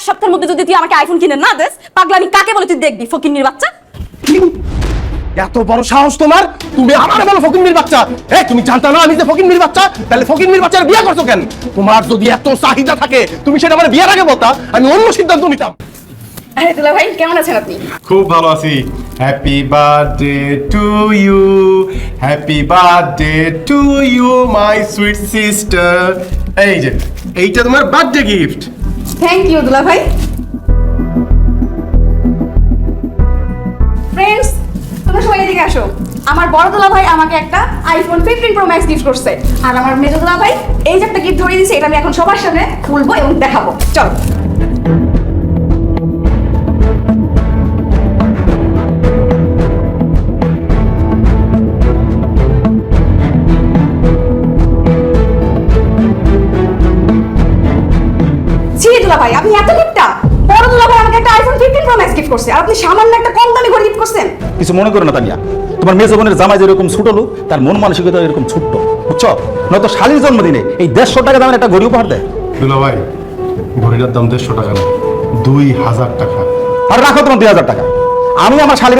সপ্তাহের মধ্যে যদি তুই আমাকে আইফোন কিনে না দেস, পাগলামি কাকে বলে তুই দেখবি, ফকিন্নির বাচ্চা। এত বড় সাহস তোমার, তুমি আমারে বলো ফকিন্নির বাচ্চা? এই তুমি জানতা না আমি যে ফকিন্নির বাচ্চা? তাহলে ফকিন্নির বাচ্চার বিয়ে করছো কেন? তোমার যদি এত চাহিদা থাকে তুমি সেটা আমার বিয়ের আগে বলতা, আমি অন্য সিদ্ধান্ত নিতাম। আরে দুলা ভাই, কেমন আছেন আপনি? খুব ভালো আছি। Happy birthday to you, happy birthday to you my sweet sister. এই যে এইটা তোমার বার্থডে গিফট। থ্যাংক ইউ দুলা ভাই। ফ্রেন্ডস, তোমরা সবাই এদিকে আসো। আমার বড় দুলা ভাই আমাকে একটা আইফোন 15 প্রো ম্যাক্স গিফট করছে, আর আমার মেজো দুলা ভাই এই যে একটা গিফট ধরিয়ে দিয়েছে, এটা আমি এখন সবার সামনে খুলবো এবং দেখাবো। চলো। জি দুলা ভাই, আপনি এত গিফটটা? বড় দুলা ভাই আমাকে একটা আইফোন 15 প্রো ম্যাক্স গিফট করছে, আর আপনি সামান্য একটা কম দামি ঘড়ি গিফট করছেন। কিছু মনে করো না তানিয়া, তোমার মেয়ে বোনের জামাই যেরকম ছোট লোক, তার মন মানসিকতা এরকম ছোট্ট, বুঝছো? নয়তো শালীর জন্মদিনে এই 150 টাকা দামের একটা ঘড়ি উপহার দেয়। দুলা ভাই, ঘড়িটার দাম 150 টাকা না, 2000 টাকা। আর রাখো তোমার 2000 টাকা। আমি আমার শালী